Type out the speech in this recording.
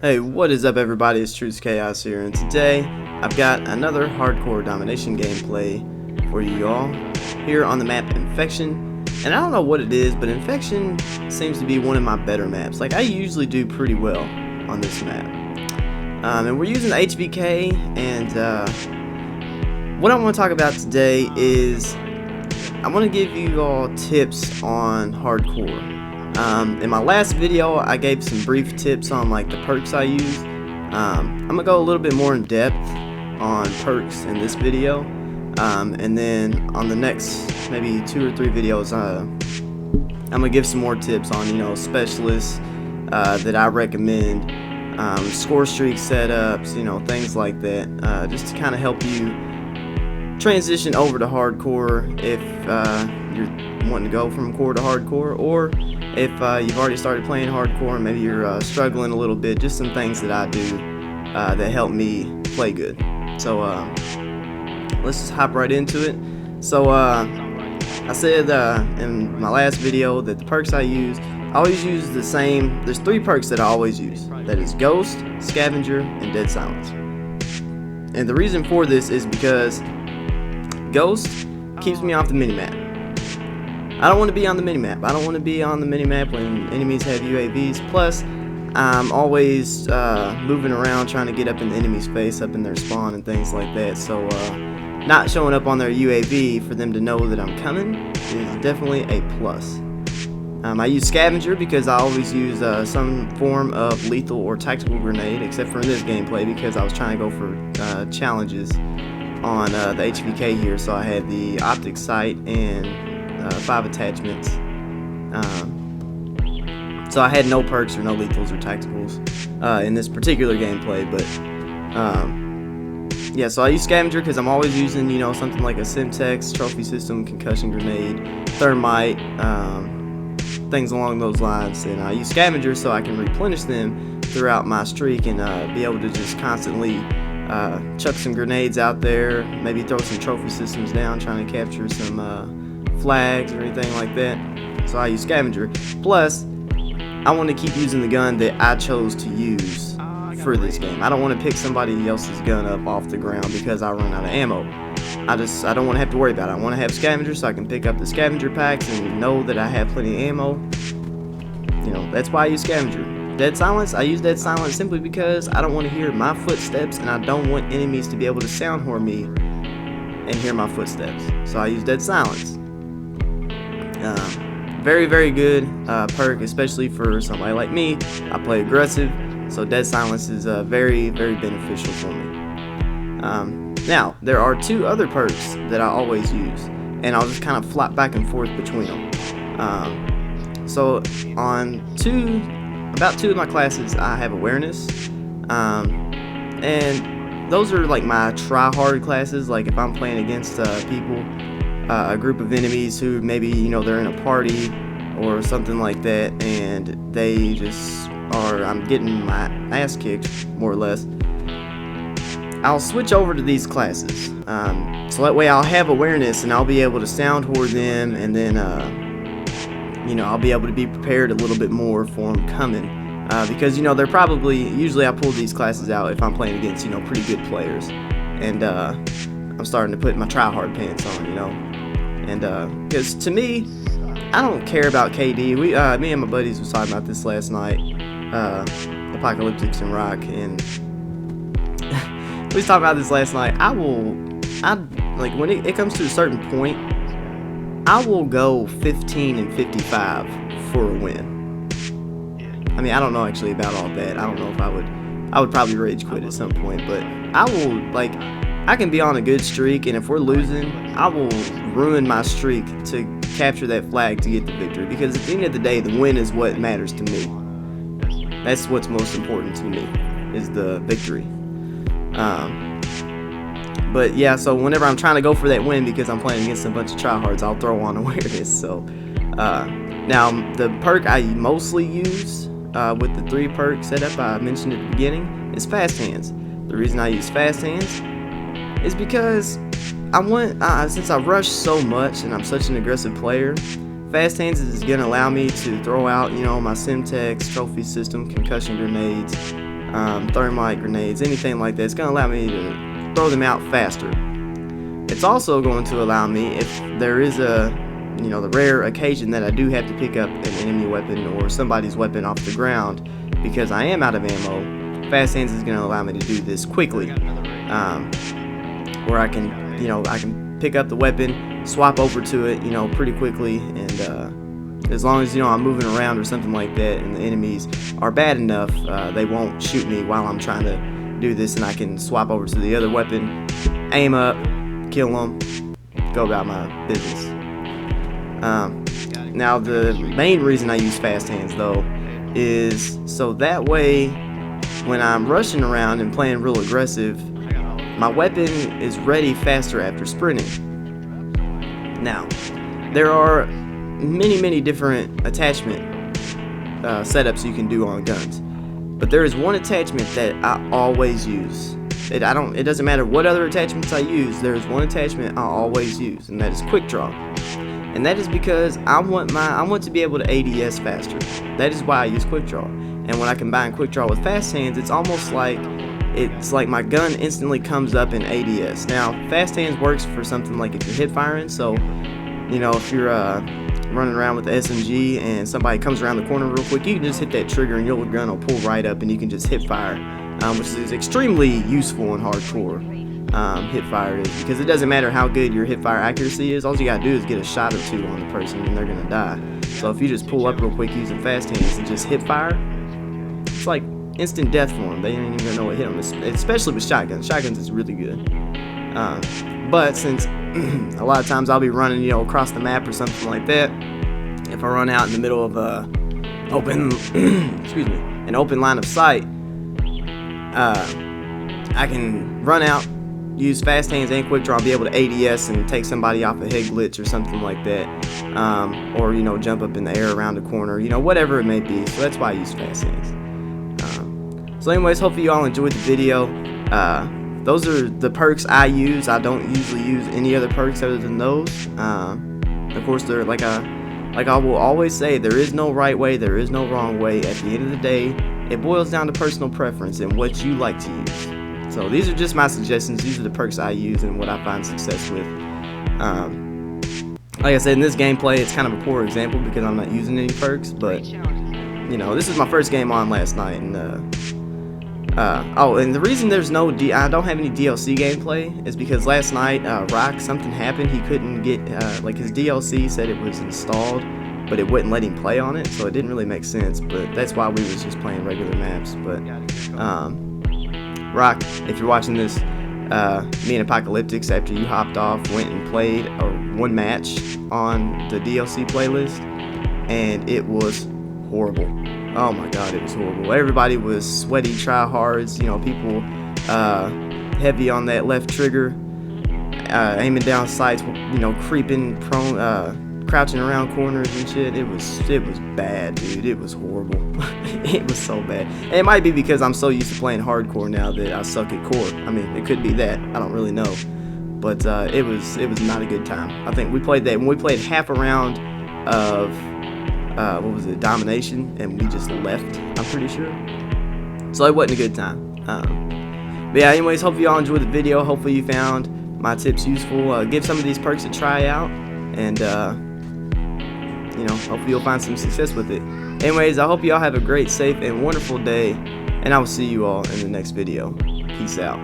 Hey, what is up everybody, it's Truth's Chaos here, and today I've got another hardcore domination gameplay for you all here on the map Infection. And I don't know what it is, but Infection seems to be one of my better maps. Like, I usually do pretty well on this map. And we're using the HVK, and what I want to talk about today is I want to give you all tips on hardcore. In my last video, I gave some brief tips on like the perks I use. I'm gonna go a little bit more in depth on perks in this video, and then on the next maybe 2 or 3 videos, I'm gonna give some more tips on specialists that I recommend, score streak setups, things like that, just to kind of help you transition over to hardcore if you're wanting to go from core to hardcore, or if you've already started playing hardcore and maybe you're struggling a little bit. Just some things that I do that help me play good. So let's just hop right into it. So I said in my last video that the perks I use, I always use the same. There's 3 perks that I always use. That is Ghost, Scavenger, and Dead Silence. And the reason for this is because Ghost keeps me off the minimap. I don't want to be on the minimap. I don't want to be on the minimap when enemies have UAVs. Plus, I'm always moving around trying to get up in the enemy's face, up in their spawn and things like that. So not showing up on their UAV for them to know that I'm coming is definitely a plus. I use Scavenger because I always use some form of lethal or tactical grenade, except for in this gameplay because I was trying to go for challenges on the HVK here. So I had the optic sight and 5 attachments, so I had no perks or no lethals or tacticals in this particular gameplay. But yeah, so I use Scavenger because I'm always using something like a Simtex, trophy system, concussion grenade, thermite, things along those lines. And I use Scavenger so I can replenish them throughout my streak and be able to just constantly chuck some grenades out there, maybe throw some trophy systems down, trying to capture some flags or anything like that. So I use Scavenger. Plus, I want to keep using the gun that I chose to use for this game. I don't want to pick somebody else's gun up off the ground because I run out of ammo. I don't want to have to worry about it. I want to have Scavenger so I can pick up the Scavenger packs and know that I have plenty of ammo. That's why I use Scavenger. Dead Silence, I use Dead Silence simply because I don't want to hear my footsteps, and I don't want enemies to be able to sound horn me and hear my footsteps. So I use Dead Silence. Very, very good perk, especially for somebody like me. I play aggressive, so Dead Silence is very, very beneficial for me. Now, there are 2 other perks that I always use, and I'll just kind of flop back and forth between them. So on about 2 of my classes, I have awareness, and those are like my try-hard classes. Like if I'm playing against people, a group of enemies who maybe they're in a party or something like that, and they just I'm getting my ass kicked more or less, I'll switch over to these classes, so that way I'll have awareness and I'll be able to sound toward them, and then I'll be able to be prepared a little bit more for them coming, because they're probably, usually I pull these classes out if I'm playing against pretty good players, and I'm starting to put my try-hard pants on, and because to me, I don't care about KD. Me and my buddies was talking about this last night, Apocalyptics and Rock, and we was talking about this last night. Like when it comes to a certain point, I will go 15 and 55 for a win. I mean, I don't know actually about all that. I don't know if I would probably rage quit at some point, but I can be on a good streak, and if we're losing, I will ruin my streak to capture that flag to get the victory, because at the end of the day, the win is what matters to me. That's what's most important to me, is the victory. But yeah, so whenever I'm trying to go for that win because I'm playing against a bunch of tryhards, I'll throw on awareness. So now the perk I mostly use with the 3 perk setup I mentioned at the beginning is Fast Hands. The reason I use Fast Hands is because I want, since I rush so much and I'm such an aggressive player, Fast Hands is going to allow me to throw out, my Simtex, trophy system, concussion grenades, thermite grenades, anything like that. It's going to allow me to throw them out faster. It's also going to allow me, if there is the rare occasion that I do have to pick up an enemy weapon or somebody's weapon off the ground because I am out of ammo, Fast Hands is going to allow me to do this quickly, where I can pick up the weapon, swap over to it, pretty quickly, and as long as I'm moving around or something like that, and the enemies are bad enough, they won't shoot me while I'm trying to do this, and I can swap over to the other weapon, aim up, kill them, go about my business. Now the main reason I use Fast Hands though is so that way when I'm rushing around and playing real aggressive, my weapon is ready faster after sprinting. Now there are many different attachment setups you can do on guns, but there is one attachment that I always use. It doesn't matter what other attachments I use, there is one attachment I always use, and that is quick draw. And that is because I want to be able to ADS faster. That is why I use quick draw. And when I combine quick draw with Fast Hands, it's almost like my gun instantly comes up in ADS. Now, Fast Hands works for something like if you're hip firing. So, if you're running around with the SMG and somebody comes around the corner real quick, you can just hit that trigger and your gun will pull right up and you can just hip fire, which is extremely useful in hardcore. Hip fire is, because it doesn't matter how good your hip fire accuracy is, all you gotta do is get a shot or two on the person and they're gonna die. So if you just pull up real quick using Fast Hands and just hip fire, it's like instant death for them. They don't even know what hit them, especially with shotguns. Shotguns is really good. But since a lot of times I'll be running across the map or something like that, if I run out in the middle of an open line of sight, I can run out, use Fast Hands and quick draw, be able to ADS and take somebody off a head glitch or something like that, or jump up in the air around the corner, whatever it may be. So that's why I use Fast Hands. So anyways, hopefully you all enjoyed the video. Those are the perks I use. I don't usually use any other perks other than those. Of course, they're like I will always say, there is no right way, there is no wrong way. At the end of the day, it boils down to personal preference and what you like to use. So these are just my suggestions. These are the perks I use and what I find success with. Like I said, in this gameplay, it's kind of a poor example because I'm not using any perks. But this is my first game on last night, and and the reason there's I don't have any DLC gameplay is because last night, something happened. He couldn't get his DLC said it was installed, but it wouldn't let him play on it, so it didn't really make sense. But that's why we was just playing regular maps. But Rock, if you're watching this, me and Apocalyptics, after you hopped off, went and played one match on the DLC playlist, and it was horrible. Oh my god, it was horrible. Everybody was sweaty tryhards, people heavy on that left trigger, aiming down sights, creeping, prone, crouching around corners and shit. It was bad, dude. It was horrible. It was so bad. And it might be because I'm so used to playing hardcore now that I suck at core. I mean, it could be that. I don't really know. But it was not a good time. I think we played that when we played half a round of domination, and we just left, I'm pretty sure. So it wasn't a good time. But yeah, anyways, hope you all enjoyed the video. Hopefully you found my tips useful. Give some of these perks a try out, and hopefully you'll find some success with it. Anyways, I hope you all have a great, safe, and wonderful day, and I will see you all in the next video. Peace out.